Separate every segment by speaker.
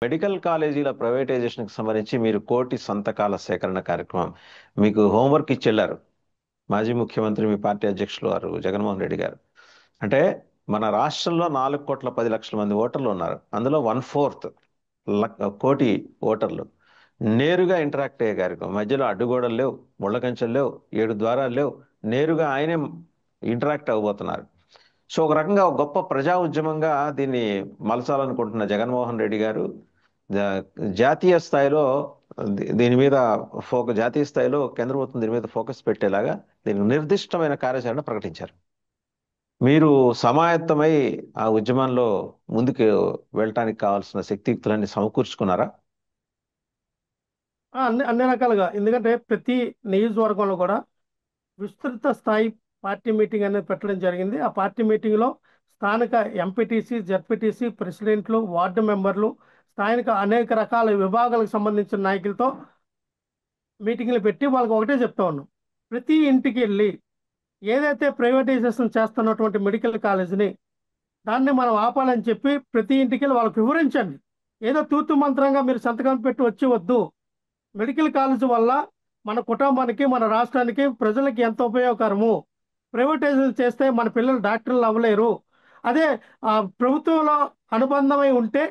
Speaker 1: Medical కాలేజీల ప్రైవేటైజేషన్కి సంబంధించి మీరు కోటి సంతకాల సేకరణ కార్యక్రమం మీకు హోంవర్క్ ఇచ్చెళ్లారు. మాజీ ముఖ్యమంత్రి మీ పార్టీ అధ్యక్షులు వారు జగన్మోహన్ రెడ్డి గారు. అంటే మన రాష్ట్రంలో 4,10,00,000 మంది ఓటర్లు ఉన్నారు. అందులో 1/4 కోటి ఓటర్లు నేరుగా ఇంటరాక్ట్ అయ్యే కార్యక్రమం. మధ్యలో అడ్డుగోడలు లేవు, ముళ్ళ కంచెలు లేవు, 7 ద్వారాలు లేవు. నేరుగా ఆయనే ఇంటరాక్ట్ అవ్వబోతున్నారు. సో ఒక రకంగా ఒక గొప్ప ప్రజా ఉద్యమంగా దీన్ని మలచాలనుకుంటున్న జగన్మోహన్ రెడ్డి గారు జా- జాతీయ స్థాయిలో దీని మీద జాతీయ స్థాయిలో కేంద్ర ప్రభుత్వం దీని మీద ఫోకస్ పెట్టేలాగా దీనికి నిర్దిష్టమైన కార్యాచరణ ప్రకటించారు. మీరు సమాయత్తమై ఆ ఉద్యమంలో ముందుకు వెళ్ళటానికి కావాల్సిన శక్తియుక్తులన్నీ సమకూర్చుకున్నారా?
Speaker 2: అన్ని అన్ని రకాలుగా. ఎందుకంటే ప్రతి నియోజకవర్గంలో కూడా విస్తృత స్థాయి పార్టీ మీటింగ్ అనేది పెట్టడం జరిగింది. ఆ పార్టీ మీటింగ్లో స్థానిక ఎంపీటీసీ, జెడ్పీటీసీ, ప్రెసిడెంట్లు, వార్డు మెంబర్లు, స్థానిక అనేక రకాల విభాగాలకు సంబంధించిన నాయకులతో మీటింగ్లు పెట్టి వాళ్ళకి ఒకటే చెప్తా ఉన్నాం. ప్రతి ఇంటికి వెళ్ళి ఏదైతే ప్రైవేటైజేషన్ చేస్తున్నటువంటి మెడికల్ కాలేజీని దాన్ని మనం ఆపాలని చెప్పి ప్రతి ఇంటికి వెళ్ళి వాళ్ళకి వివరించండి. ఏదో తూతు మంత్రంగా మీరు సంతకం పెట్టి వచ్చి వద్దు. మెడికల్ కాలేజ్ వల్ల మన కుటుంబానికి, మన రాష్ట్రానికి, ప్రజలకి ఎంత ఉపయోగకరము. ప్రైవేటైజేషన్ చేస్తే మన పిల్లలు డాక్టర్లు అవ్వలేరు. అదే ప్రభుత్వంలో అనుబంధమై ఉంటే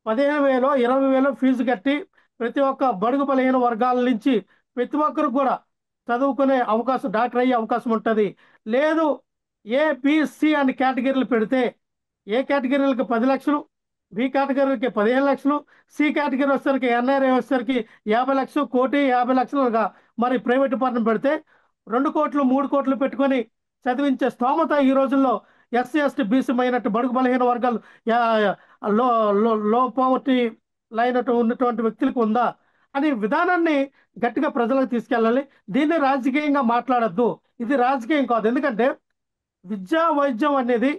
Speaker 2: 15,000 20,000 ఫీజు కట్టి ప్రతి ఒక్క బడుగు బలహీన వర్గాల నుంచి ప్రతి ఒక్కరికి కూడా చదువుకునే అవకాశం, డాక్టర్ అయ్యే అవకాశం ఉంటుంది. లేదు ఏబిసి అని కేటగిరీలు పెడితే ఏ కేటగిరీలకి 10 లక్షలు, బి కేటగిరీలకి 15 లక్షలు, సి కేటగిరీ వచ్చేసరికి ఎన్ఆర్ఐ వచ్చేసరికి 50 లక్షలు, 1,50,00,000గా మరి ప్రైవేట్ పరం పెడితే 2 కోట్లు 3 కోట్లు పెట్టుకొని చదివించే స్తోమత ఈ రోజుల్లో ఎస్సీ ఎస్టీ బీసీ మైనట్టు బడుగు బలహీన వర్గాలు, లో లో లో పావర్టీ లైన్ ఉన్నటువంటి వ్యక్తులకు ఉందా అనే విధానాన్ని గట్టిగా ప్రజలకు తీసుకెళ్ళాలి. దీన్ని రాజకీయంగా మాట్లాడద్దు. ఇది రాజకీయం కాదు. ఎందుకంటే విద్యా వైద్యం అనేది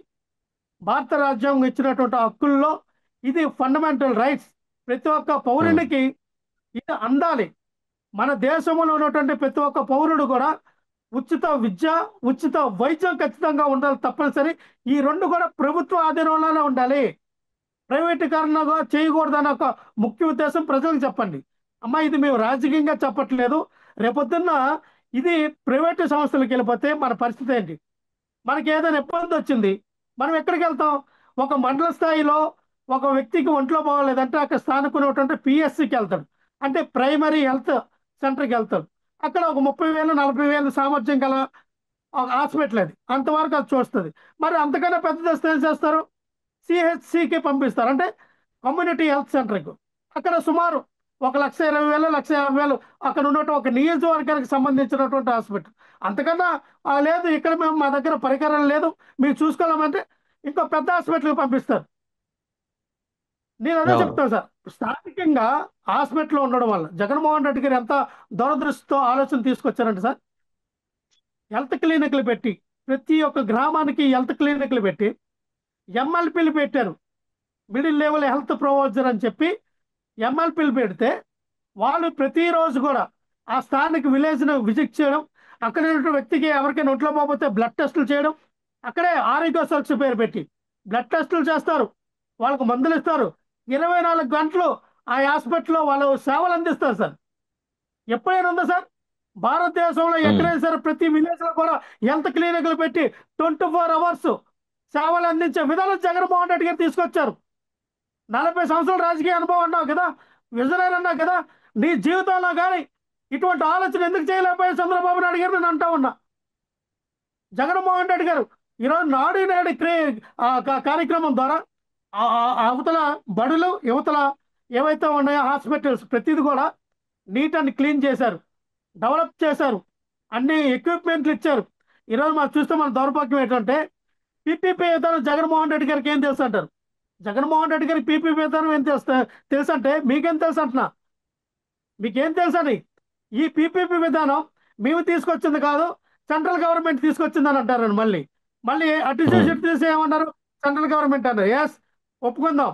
Speaker 2: భారత రాజ్యాంగం ఇచ్చినటువంటి హక్కుల్లో ఇది ఫండమెంటల్ రైట్స్. ప్రతి ఒక్క పౌరునికి ఇది అందాలి. మన దేశంలో ఉన్నటువంటి ప్రతి ఒక్క పౌరుడు కూడా ఉచిత విద్య, ఉచిత వైద్యం ఖచ్చితంగా ఉండాలి, తప్పనిసరి. ఈ రెండు కూడా ప్రభుత్వ ఆధీనంలోనే ఉండాలి. ప్రైవేటీకరణగా చేయకూడదని ఒక ముఖ్య ఉద్దేశం ప్రజలకు చెప్పండి. అమ్మా, ఇది మేము రాజకీయంగా చెప్పట్లేదు. రేపొద్దున్న ఇది ప్రైవేటు సంస్థలకు వెళ్ళిపోతే మన పరిస్థితి ఏంటి? మనకి ఏదైనా ఇబ్బంది వచ్చింది, మనం ఎక్కడికి వెళ్తాం? ఒక మండల స్థాయిలో ఒక వ్యక్తికి ఒంట్లో బాగోలేదంటే అక్కడ స్థానికున్నటువంటి పిఎస్సికి వెళ్తాడు, అంటే ప్రైమరీ హెల్త్ సెంటర్కి వెళ్తాడు. అక్కడ ఒక 30,000 40,000 సామర్థ్యం గల ఒక హాస్పిటల్ అది, అంతవరకు అది చూస్తుంది. మరి అంతకన్నా పెద్ద దశ ఏం చేస్తారు? సిహెచ్సికి పంపిస్తారు, అంటే కమ్యూనిటీ హెల్త్ సెంటర్కు. అక్కడ సుమారు 1,20,000 1,50,000 అక్కడ ఉన్నట్టు ఒక నియోజకవర్గానికి సంబంధించినటువంటి హాస్పిటల్. అంతకన్నా లేదు, ఇక్కడ మేము మా దగ్గర పరికరాలు లేదు, మీరు చూసుకోవాలంటే ఇంకో పెద్ద హాస్పిటల్కి పంపిస్తారు. నేను అదే
Speaker 1: అవును.
Speaker 2: చెప్తాను సార్. స్థానికంగా హాస్పిటల్ ఉండడం వల్ల జగన్మోహన్ రెడ్డి గారు ఎంత దురదృష్టితో ఆలోచన తీసుకొచ్చారంటే సార్, హెల్త్ క్లినిక్లు పెట్టి ప్రతి ఒక్క గ్రామానికి హెల్త్ క్లినిక్లు పెట్టి ఎంఎల్పీలు పెట్టారు. మిడిల్ లెవెల్ హెల్త్ ప్రొవైజర్ అని చెప్పి ఎంఎల్పీలు పెడితే వాళ్ళు ప్రతిరోజు కూడా ఆ స్థానిక విలేజ్ను విజిట్ చేయడం, అక్కడ ఉన్న వ్యక్తికి ఎవరికైనా ఒంట్లో పోతే బ్లడ్ టెస్టులు చేయడం, అక్కడే ఆరోగ్య సురక్ష పేరు పెట్టి బ్లడ్ టెస్టులు చేస్తారు, వాళ్ళకు మందులు ఇస్తారు. 24 గంటలు ఆ హాస్పిటల్లో వాళ్ళు సేవలు అందిస్తారు సార్. ఎప్పుడైనా ఉందా సార్? భారతదేశంలో ఎక్కడైనా సరే ప్రతి విలేజ్లో కూడా హెల్త్ క్లినిక్లు పెట్టి 24 అవర్స్ సేవలు అందించే విధానం జగన్మోహన్ రెడ్డి గారు తీసుకొచ్చారు. 40 సంవత్సరాల రాజకీయ అనుభవం అన్నావు కదా, విజనరీ అన్నావు కదా, నీ జీవితంలో కానీ ఇటువంటి ఆలోచన ఎందుకు చేయలేకపోయా చంద్రబాబు నాయుడు గారు? నేను అంటా ఉన్నా. జగన్మోహన్ రెడ్డి గారు ఈరోజు నాడు నేడు కార్యక్రమం ద్వారా అవతల బడులు, యువతల ఏవైతే ఉన్నాయో హాస్పిటల్స్ ప్రతిది కూడా నీట్ అండ్ క్లీన్ చేశారు, డెవలప్ చేశారు, అన్ని ఎక్విప్మెంట్లు ఇచ్చారు. ఈరోజు మనం చూస్తే మన దౌర్భాగ్యం ఏంటంటే పీపీపీ విధానం జగన్మోహన్ రెడ్డి గారికి ఏం తెలుసు అంటారు. జగన్మోహన్ రెడ్డి గారికి పీపీపీ విధానం ఏం తెలుసు అంటే మీకేం తెలుసు అంటున్నా, మీకేం తెలుసని? ఈ పీపీపీ విధానం మేము తీసుకొచ్చింది కాదు, సెంట్రల్ గవర్నమెంట్ తీసుకొచ్చిందని అంటారని మళ్ళీ మళ్ళీ అటు చూసి ఇటు చూసి ఏమన్నారు? సెంట్రల్ గవర్నమెంట్ అన్నారు. ఎస్, ఒప్పుకుందాం,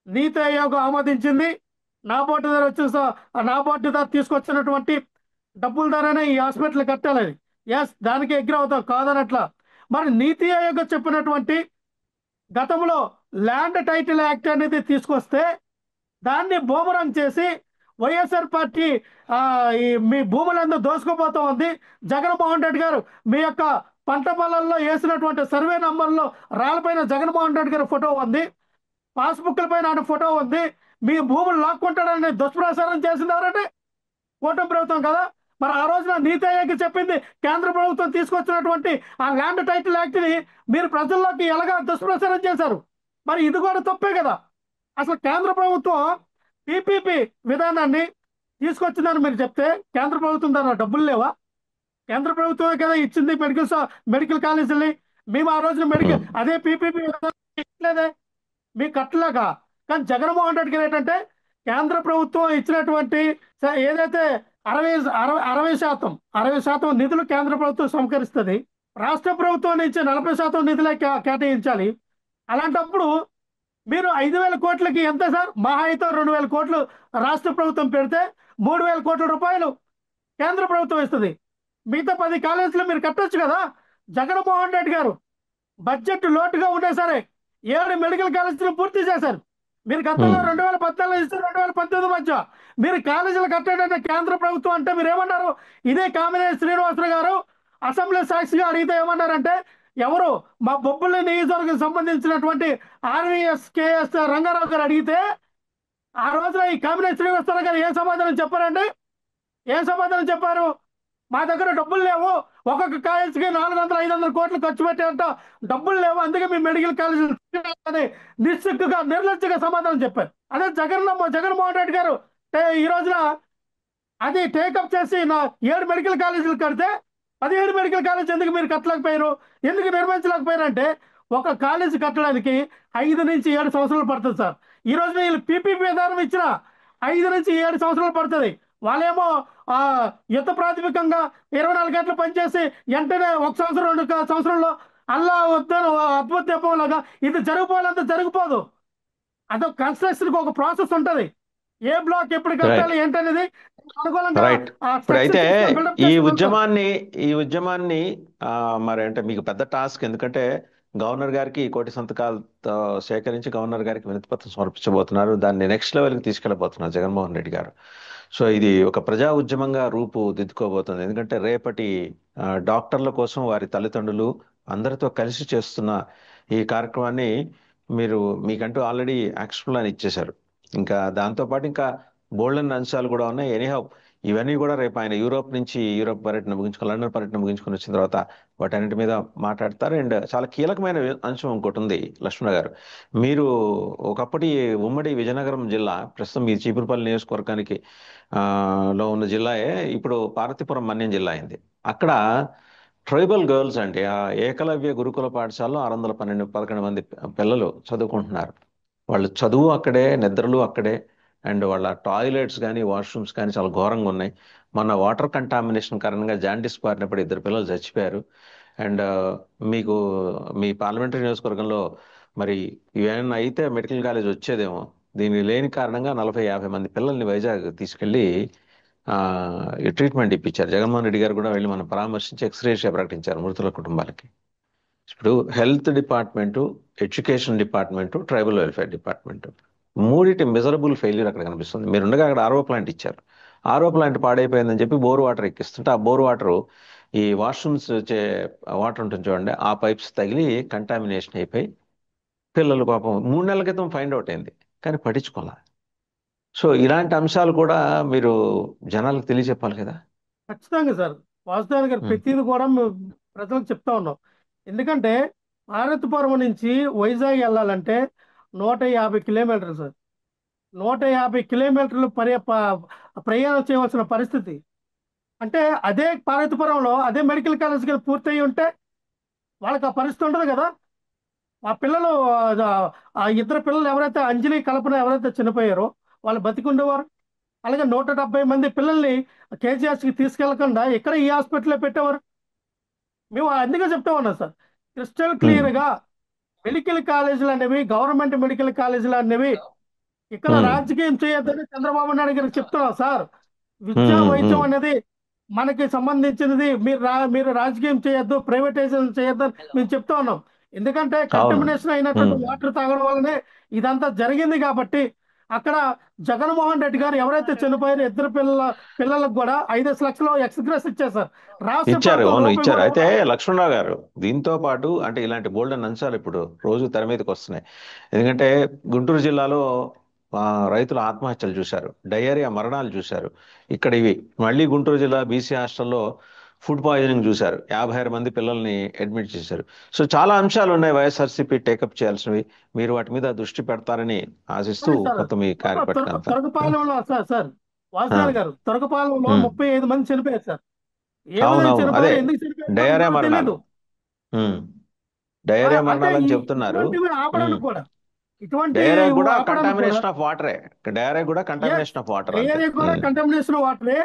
Speaker 2: నీతి ఆయోగ్ ఆమోదించింది. నాబార్డు ద్వారా వచ్చిన నాబార్డు ద్వారా తీసుకొచ్చినటువంటి డబ్బుల ద్వారానే ఈ హాస్పిటల్ కట్టాలని. ఎస్, దానికి ఎగ్రీ అవుతాం, కాదనట్లా. మరి నీతి ఆయోగ్ చెప్పినటువంటి గతంలో ల్యాండ్ టైటిల్ యాక్ట్ అనేది తీసుకొస్తే దాన్ని బూమరంగ్ చేసి వైఎస్ఆర్ పార్టీ ఆ, ఈ మీ భూములందరూ దోసుకుపోతూ ఉంది. జగన్మోహన్ రెడ్డి గారు మీ యొక్క పంట పొలాల్లో వేసినటువంటి సర్వే నంబర్లో రాళ్ళపైన జగన్మోహన్ రెడ్డి గారి ఫోటో ఉంది, పాస్బుక్ల పైన ఆయన ఫోటో ఉంది. మీ భూములు లాక్కుంటాడని దుష్ప్రచారం చేసింది ఎవరంటే కూటమి ప్రభుత్వం కదా. మరి ఆ రోజున నీతి ఆయోగ్ చెప్పింది కేంద్ర ప్రభుత్వం తీసుకొచ్చినటువంటి ఆ ల్యాండ్ టైటిల్ యాక్ట్ ని మీరు ప్రజల్లోకి ఎలాగా దుష్ప్రచారం చేశారు. మరి ఇది కూడా తప్పే కదా. అసలు కేంద్ర ప్రభుత్వం పీపీపీ విధానాన్ని తీసుకొచ్చిందని మీరు చెప్తే కేంద్ర ప్రభుత్వం దాని డబ్బులు లేవా? కేంద్ర ప్రభుత్వమే కదా ఇచ్చింది మెడికల్ కాలేజీని. మేము ఆ రోజున మెడికల్
Speaker 1: ఉమ్,
Speaker 2: అదే పీపీపీ ఇట్లేదే మీకు కట్టలేక. కానీ జగన్మోహన్ రెడ్డి గారు ఏంటంటే కేంద్ర ప్రభుత్వం ఇచ్చినటువంటి ఏదైతే 60% నిధులు కేంద్ర ప్రభుత్వం సమకరిస్తుంది, రాష్ట్ర ప్రభుత్వం నుంచి 40% నిధులే కేటాయించాలి. అలాంటప్పుడు మీరు 5,000 కోట్లకి ఎంత సార్? మహా అయితే 2,000 కోట్లు రాష్ట్ర ప్రభుత్వం పెడితే 3,000 కోట్ల రూపాయలు కేంద్ర ప్రభుత్వం ఇస్తుంది. మిగతా 10 కాలేజీలు మీరు కట్టొచ్చు కదా. జగన్మోహన్ రెడ్డి గారు బడ్జెట్ లోటుగా ఉన్నా సరే 7 మెడికల్ కాలేజీలు పూర్తి చేశారు. మీరు గతంలో
Speaker 1: ఉమ్,
Speaker 2: 2014 నుంచి 2019 మధ్య మీరు కాలేజీలు కట్టాడంటే కేంద్ర ప్రభుత్వం అంటే మీరు ఏమన్నారు? ఇదే కామినేని శ్రీనివాసరావు గారు అసెంబ్లీ సాక్షిగా అడిగితే ఏమన్నారంటే, ఎవరు మా బొబ్బుల్లి నియోజకవర్గం సంబంధించినటువంటి ఆర్వీఎస్ కేఎస్ రంగారావు గారు అడిగితే ఆ రోజున ఈ కామినేని శ్రీనివాసరావు గారు ఏం సమాధానం చెప్పారండి? ఏం సమాధానం చెప్పారు? మా దగ్గర డబ్బులు లేవు, ఒక్కొక్క కాలేజీకి 400-500 కోట్లు ఖర్చు పెట్టేంత డబ్బులు లేవు, అందుకే మీ మెడికల్ కాలేజీలు అని నిస్సిగ్గుగా నిర్లజ్జగా సమాధానం చెప్పారు. అదే జగన్మోహన్ రెడ్డి గారు ఈ రోజున అది టేకప్ చేసి 7 మెడికల్ కాలేజీలు కడితే 17 మెడికల్ కాలేజ్ ఎందుకు మీరు కట్టలేకపోయారు? ఎందుకు నిర్మించలేకపోయారు అంటే ఒక కాలేజీ కట్టడానికి 5 నుంచి 7 సంవత్సరాలు పడుతుంది సార్. ఈ రోజున వీళ్ళు పీపీపీ విధానం ఇచ్చిన 5 నుంచి 7 సంవత్సరాలు పడుతుంది. వాళ్ళేమో ఆ యుద్ధ ప్రాతిపదికంగా 24 గంటలు పనిచేసి వెంటనే 1 సంవత్సరం 2 సంవత్సరంలో అల్లా వద్దను అద్భుత దీపం లాగా ఇది జరిగిపోవాలంటే జరిగిపోదు. అదొక కన్స్ట్రక్షన్ ఒక ప్రాసెస్ ఉంటది. ఏ బ్లాక్ ఎప్పుడు
Speaker 1: రైట్,
Speaker 2: కట్టాలి ఏంటనేది అనుకూలంగా
Speaker 1: రైట్.
Speaker 2: ఆ
Speaker 1: ఇప్పుడు అయితే
Speaker 2: స్ట్రక్చర్ బిల్డప్
Speaker 1: ఈ
Speaker 2: చేసుకుని వెళ్తాం.
Speaker 1: ఉద్యమాన్ని ఈ ఉద్యమాన్ని ఆ, మరి అంటే మీకు పెద్ద టాస్క్, ఎందుకంటే గవర్నర్ గారికి ఈ కోటి సంతకాలతో సేకరించి గవర్నర్ గారికి వినతిపత్రం సమర్పించబోతున్నారు. దాన్ని నెక్స్ట్ లెవెల్కి తీసుకెళ్ళబోతున్నారు జగన్మోహన్ రెడ్డి గారు. సో ఇది ఒక ప్రజా ఉద్యమంగా రూపుదిద్దుకోబోతుంది. ఎందుకంటే రేపటి డాక్టర్ల కోసం వారి తల్లిదండ్రులు అందరితో కలిసి చేస్తున్న ఈ కార్యక్రమాన్ని మీరు మీకంటూ ఆల్రెడీ యాక్షన్ ప్లాన్ ఇచ్చేశారు. ఇంకా దాంతోపాటు ఇంకా బోల్డెన్ అంశాలు కూడా ఉన్నాయి. ఎనీహౌ ఇవన్నీ కూడా రేపు ఆయన యూరోప్ పర్యటన ముగించుకొని లండన్ పర్యటన ముగించుకొని వచ్చిన తర్వాత వాటన్నిటి మీద మాట్లాడతారు. అండ్ చాలా కీలకమైన అంశం ఇంకోటి ఉంది లక్ష్మణ గారు. మీరు ఒకప్పటి ఉమ్మడి విజయనగరం జిల్లా, ప్రస్తుతం మీ చీపురుపల్లి నియోజకవర్గానికి లో ఉన్న జిల్లాయే ఇప్పుడు పార్వతీపురం మన్యం జిల్లా అయింది. అక్కడ ట్రైబల్ గర్ల్స్ అండి, ఆ ఏకలవ్య గురుకుల పాఠశాలలో 612 మంది పిల్లలు చదువుకుంటున్నారు. వాళ్ళు చదువు అక్కడే, నిద్రలు అక్కడే, అండ్ వాళ్ళ టాయిలెట్స్ కానీ వాష్రూమ్స్ కానీ చాలా ఘోరంగా ఉన్నాయి. మొన్న వాటర్ కంటామినేషన్ కారణంగా జాండీస్ బారినప్పుడు 2 పిల్లలు చచ్చిపోయారు. అండ్ మీకు మీ పార్లమెంటరీ నియోజకవర్గంలో మరి ఇవేమైనా అయితే మెడికల్ కాలేజ్ వచ్చేదేమో. దీనికి లేని కారణంగా 40-50 మంది పిల్లల్ని వైజాగ్ తీసుకెళ్లి ఆ, ఈ ట్రీట్మెంట్ ఇప్పించారు. జగన్మోహన్ రెడ్డి గారు కూడా వెళ్ళి మనం పరామర్శించి ఎక్స్గ్రేషియా ప్రకటించారు మృతుల కుటుంబాలకి. ఇప్పుడు health department, education department, tribal welfare department, మూడిటి మిజరబుల్ ఫెయిల్యూర్ అక్కడ కనిపిస్తుంది. మీరుండగా అక్కడ ఆర్ఓ ప్లాంట్ ఇచ్చారు. ఆర్ఓ ప్లాంట్ పాడైపోయిందని చెప్పి బోర్ వాటర్ ఎక్కిస్తుంటే ఆ బోర్ వాటర్ ఈ వాష్రూమ్స్ వాటర్ ఉంటుంది చూడండి, ఆ పైప్స్ తగిలి కంటామినేషన్ అయిపోయి పిల్లలు పాపం 3 నెలల క్రితం ఫైండ్ అవుట్ అయింది, కానీ పట్టించుకోవాలి. సో ఇలాంటి అంశాలు కూడా మీరు జనాలకు తెలియజెప్పాలి కదా.
Speaker 2: ఖచ్చితంగా సార్. వాసుదేవన్ గారు
Speaker 1: ఉమ్,
Speaker 2: ప్రతిదీ కూడా మేము ప్రజలకు చెప్తా ఉన్నాం. ఎందుకంటే భారతపురం నుంచి వైజాగ్ వెళ్ళాలంటే 150 కిలోమీటర్లు సార్. 150 కిలోమీటర్లు ప్రయాణం చేయవలసిన పరిస్థితి. అంటే అదే పార్వతీపురంలో అదే మెడికల్ కాలేజ్ కానీ పూర్తయి ఉంటే వాళ్ళకి ఆ పరిస్థితి ఉండదు కదా. ఆ పిల్లలు ఆ 2 పిల్లలు ఎవరైతే అంజలి కల్పన ఎవరైతే చనిపోయారో వాళ్ళు బతికుండేవారు. అలాగే 170 మంది పిల్లల్ని కేజీహెచ్కి తీసుకెళ్లకుండా ఇక్కడ ఈ హాస్పిటల్లో పెట్టేవారు. మేము అందుకే చెప్తా ఉన్నాం సార్, క్రిస్టల్
Speaker 1: ఉమ్,
Speaker 2: క్లియర్గా మెడికల్ కాలేజీలు అనేవి గవర్నమెంట్ మెడికల్ కాలేజీలు అనేవి ఇక్కడ
Speaker 1: ఉమ్,
Speaker 2: రాజకీయం చేయొద్దని చంద్రబాబు నాయుడు గారికి చెప్తున్నాం సార్. విద్యా
Speaker 1: ఉమ్,
Speaker 2: వైద్యం
Speaker 1: ఉమ్.
Speaker 2: అనేది మనకి సంబంధించినది. మీరు రాజకీయం చేయొద్దు, ప్రైవేటైజేషన్ చేయొద్దు అని మేము చెప్తా ఉన్నాం. ఎందుకంటే
Speaker 1: అవును.
Speaker 2: కంటమినేషన్ అయినటువంటి
Speaker 1: ఉమ్,
Speaker 2: వాటర్ తాగడం వల్లనే ఇదంతా జరిగింది కాబట్టి అక్కడ జగన్మోహన్ రెడ్డి గారు ఎవరైతే చనిపోయారో ఇద్దరు పిల్లలకు కూడా 5 లక్షలు ఎక్స్గ్రెస్ ఇచ్చేశారు. రాష్ట్ర
Speaker 1: ఇచ్చారు,
Speaker 2: ప్రభుత్వం
Speaker 1: అవును
Speaker 2: రూపాయి
Speaker 1: ఇచ్చారు.
Speaker 2: కూడా
Speaker 1: అయితే లక్ష్మణరావు గారు, దీంతో పాటు అంటే ఇలాంటి బోల్డెన్ అంశాలు ఇప్పుడు రోజు తెర మీదకి వస్తున్నాయి. ఎందుకంటే గుంటూరు జిల్లాలో ఆ, రైతుల ఆత్మహత్యలు చూశారు, డయేరియా మరణాలు చూశారు. ఇక్కడ ఇవి మళ్ళీ గుంటూరు జిల్లా బీసీ హాస్టల్లో ఫుడ్ పాయిజనింగ్ చూశారు, 56 మంది పిల్లల్ని అడ్మిట్ చేశారు. సో చాలా అంశాలు ఉన్నాయి వైఎస్ఆర్సీపీ టేకప్ చేయాల్సినవి. మీరు వాటి మీద దృష్టి పెడతారని ఆశిస్తూ
Speaker 2: ఉన్నాయి సార్.
Speaker 1: మొత్తం ఈ కార్యకర్తలంతా.
Speaker 2: తొరకపాలెంలో సార్
Speaker 1: ఆ,
Speaker 2: వాసుదేవ్ గారు, తొరకపాలెంలో
Speaker 1: ఉమ్,
Speaker 2: 35 మంది చనిపోయారు సార్. ఏ విధంగా
Speaker 1: అవునవును, అదే
Speaker 2: చనిపోయారు, ఎందుకు చనిపోయారు కూడా
Speaker 1: డయేరియా
Speaker 2: ఇంతవరకు
Speaker 1: మరణాలు.
Speaker 2: తెలియదు.
Speaker 1: ఉమ్, డయేరియా
Speaker 2: అంటే
Speaker 1: మరణాలని చెప్తున్నారు.
Speaker 2: ఇటువంటివి
Speaker 1: ఉమ్.
Speaker 2: ఆపడానికి కూడా, ఇటువంటి
Speaker 1: డయేరియా కూడా
Speaker 2: ఆపడానికి కూడా
Speaker 1: కంటామినేషన్ ఆఫ్ వాటరే. డయేరియా కూడా
Speaker 2: ఎస్,
Speaker 1: కంటామినేషన్ ఆఫ్ వాటర్ అంతే.
Speaker 2: డయేరియా కూడా
Speaker 1: ఉమ్.
Speaker 2: కంటామినేషన్ వాటరే.